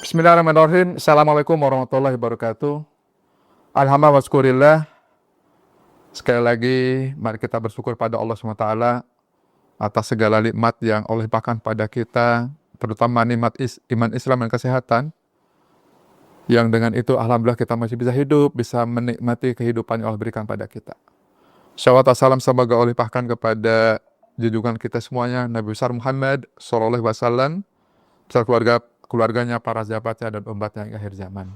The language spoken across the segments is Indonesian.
Bismillahirrahmanirrahim. Assalamualaikum warahmatullahi wabarakatuh. Alhamdulillah wa syukurillah. Sekali lagi, mari kita bersyukur pada Allah SWT atas segala nikmat yang Allah limpahkan pada kita, terutama nikmat iman Islam dan kesehatan. Yang dengan itu, alhamdulillah kita masih bisa hidup, bisa menikmati kehidupan yang Allah berikan pada kita. Syawat salam semoga Allah limpahkan kepada junjungan kita semuanya, Nabi besar Muhammad SAW, beserta keluarganya, para sahabatnya, dan umatnya hingga akhir zaman.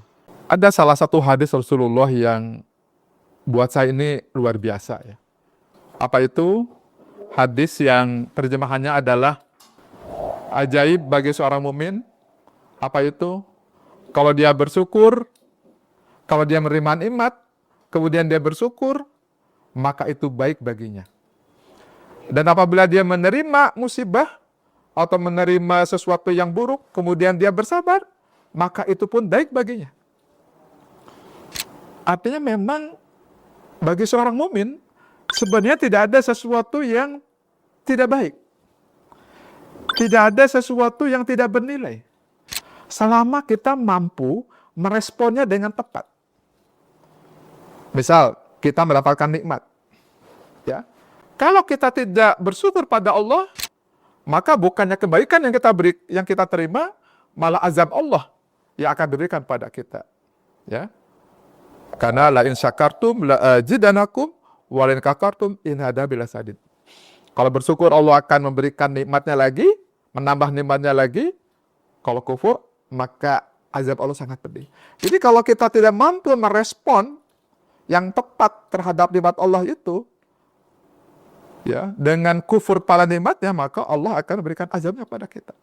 Ada salah satu hadis Rasulullah yang buat saya ini luar biasa ya. Apa itu? Hadis yang terjemahannya adalah ajaib bagi seorang mukmin. Apa itu? Kalau dia bersyukur, kalau dia menerima nikmat, kemudian dia bersyukur, maka itu baik baginya. Dan apabila dia menerima musibah atau menerima sesuatu yang buruk, kemudian dia bersabar, maka itu pun baik baginya. Artinya memang bagi seorang mukmin sebenarnya tidak ada sesuatu yang tidak baik. Tidak ada sesuatu yang tidak bernilai. Selama kita mampu meresponnya dengan tepat. Misal, kita mendapatkan nikmat. Ya. Kalau kita tidak bersyukur pada Allah, maka bukannya kebaikan yang kita terima, malah azab Allah yang akan diberikan pada kita. Ya. Karena la in syakartum la azidanakum wa la in kafartum in adabi lasadid. Kalau bersyukur Allah akan memberikan nikmatnya lagi, menambah nikmatnya lagi. Kalau kufur, maka azab Allah sangat pedih. Jadi kalau kita tidak mampu merespon yang tepat terhadap nikmat Allah itu, ya, dengan kufur pada nikmatnya, maka Allah akan memberikan azabnya pada kita.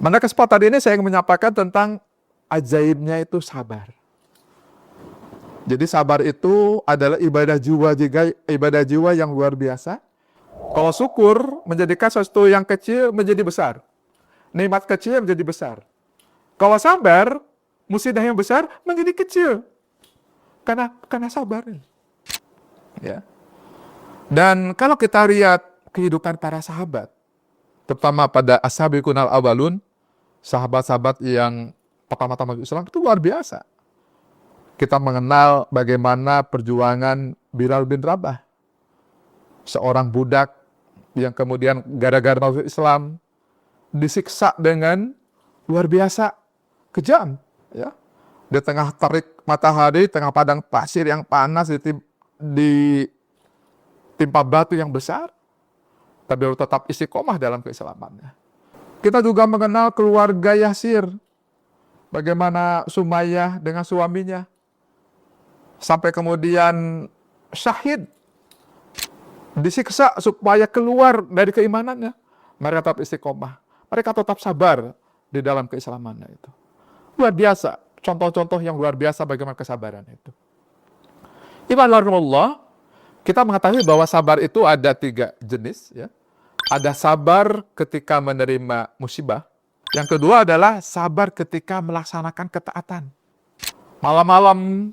Pada kesempatan ini saya ingin menyampaikan tentang ajaibnya itu sabar. Jadi sabar itu adalah ibadah jiwa yang luar biasa. Kalau syukur menjadikan sesuatu yang kecil menjadi besar. Nikmat kecil menjadi besar. Kalau sabar, musibah yang besar menjadi kecil. Karena sabar. Ya. Dan kalau kita lihat kehidupan para sahabat, terutama pada as-sabiqun al-awwalun, sahabat-sahabat yang pertama-tama Islam, itu luar biasa. Kita mengenal bagaimana perjuangan Bilal bin Rabah, seorang budak yang kemudian gara-gara masuk Islam disiksa dengan luar biasa kejam, ya. Di tengah terik matahari, tengah padang pasir yang panas, ditimpa batu yang besar, tapi tetap istiqomah dalam keislamannya. Kita juga mengenal keluarga Yasir, bagaimana Sumayyah dengan suaminya, sampai kemudian syahid, disiksa supaya keluar dari keimanannya. Mereka tetap istiqomah, mereka tetap sabar di dalam keislamannya itu. Luar biasa, contoh-contoh yang luar biasa bagaimana kesabaran itu. Ibadallah, kita mengetahui bahwa sabar itu ada 3 jenis. Ya. Ada sabar ketika menerima musibah. Yang kedua adalah sabar ketika melaksanakan ketaatan. Malam-malam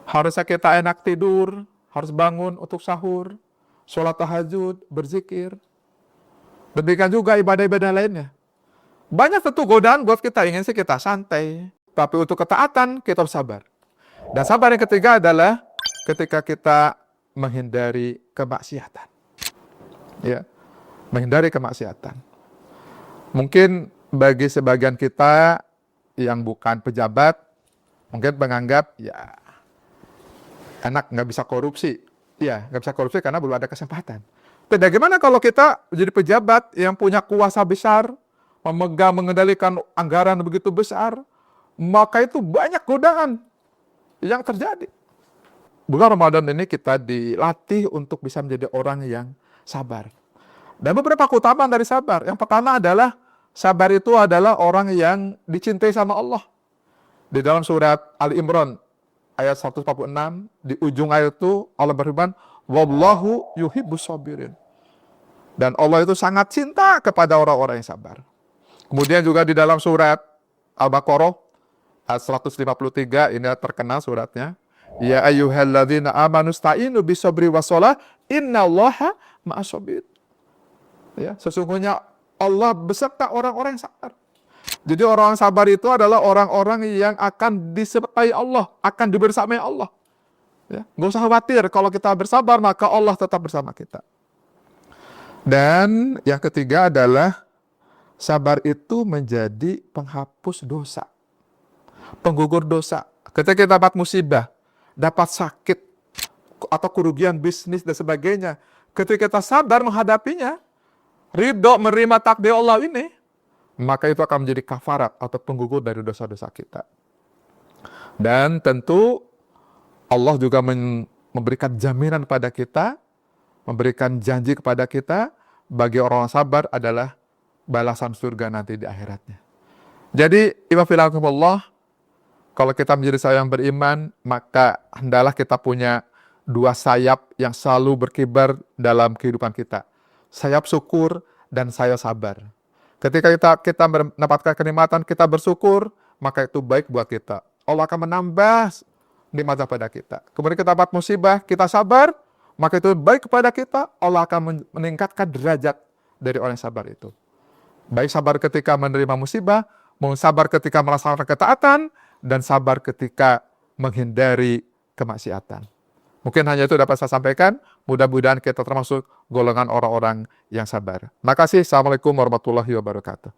harusnya kita enak tidur, harus bangun untuk sahur, sholat tahajud, berzikir. Demikian juga ibadah-ibadah lainnya. Banyak tentu godaan buat kita, ingin sih kita santai. Tapi untuk ketaatan, kita harus sabar. Dan sabar yang ketiga adalah ketika kita menghindari kemaksiatan. Ya, menghindari kemaksiatan. Mungkin bagi sebagian kita yang bukan pejabat, mungkin menganggap, ya, enak, nggak bisa korupsi. Ya, nggak bisa korupsi karena belum ada kesempatan. Tapi bagaimana kalau kita menjadi pejabat yang punya kuasa besar, mengendalikan anggaran begitu besar, maka itu banyak godaan yang terjadi. Bulan Ramadan ini kita dilatih untuk bisa menjadi orang yang sabar. Dan beberapa keutamaan dari sabar. Yang pertama adalah, sabar itu adalah orang yang dicintai sama Allah. Di dalam surat Al-Imran, ayat 146, di ujung ayat itu Allah berfirman, wallahu yuhibbus sabirin. Dan Allah itu sangat cinta kepada orang-orang yang sabar. Kemudian juga di dalam surat Al-Baqarah ayat 153, ini terkenal suratnya, ya ayyuhalladzina amanu sta'inu bisabri wassalah innallaha ma'as sabir. Ya, sesungguhnya Allah beserta orang-orang yang sabar. Jadi orang sabar itu adalah orang-orang yang akan disertai Allah, akan dibersamai Allah. Ya, nggak usah khawatir, kalau kita bersabar maka Allah tetap bersama kita. Dan yang ketiga adalah sabar itu menjadi penghapus dosa, penggugur dosa. Ketika kita dapat musibah, dapat sakit, atau kerugian bisnis dan sebagainya, ketika kita sabar menghadapinya, ridho menerima takdir Allah ini, maka itu akan menjadi kafarat atau penggugur dari dosa-dosa kita. Dan tentu Allah juga memberikan jaminan pada kita, memberikan janji kepada kita, bagi orang sabar adalah balasan surga nanti di akhiratnya. Jadi, Allah, kalau kita menjadi sayang beriman, maka hendaklah kita punya dua sayap yang selalu berkibar dalam kehidupan kita. Sayap syukur dan sayap sabar. Ketika kita mendapatkan kenikmatan, kita bersyukur, maka itu baik buat kita. Allah akan menambah nikmat pada kita. Kemudian kita dapat musibah, kita sabar, maka itu baik kepada kita. Allah akan meningkatkan derajat dari orang yang sabar itu. Baik sabar ketika menerima musibah, mau sabar ketika melaksanakan ketaatan, dan sabar ketika menghindari kemaksiatan. Mungkin hanya itu dapat saya sampaikan. Mudah-mudahan kita termasuk golongan orang-orang yang sabar. Makasih. Assalamualaikum warahmatullahi wabarakatuh.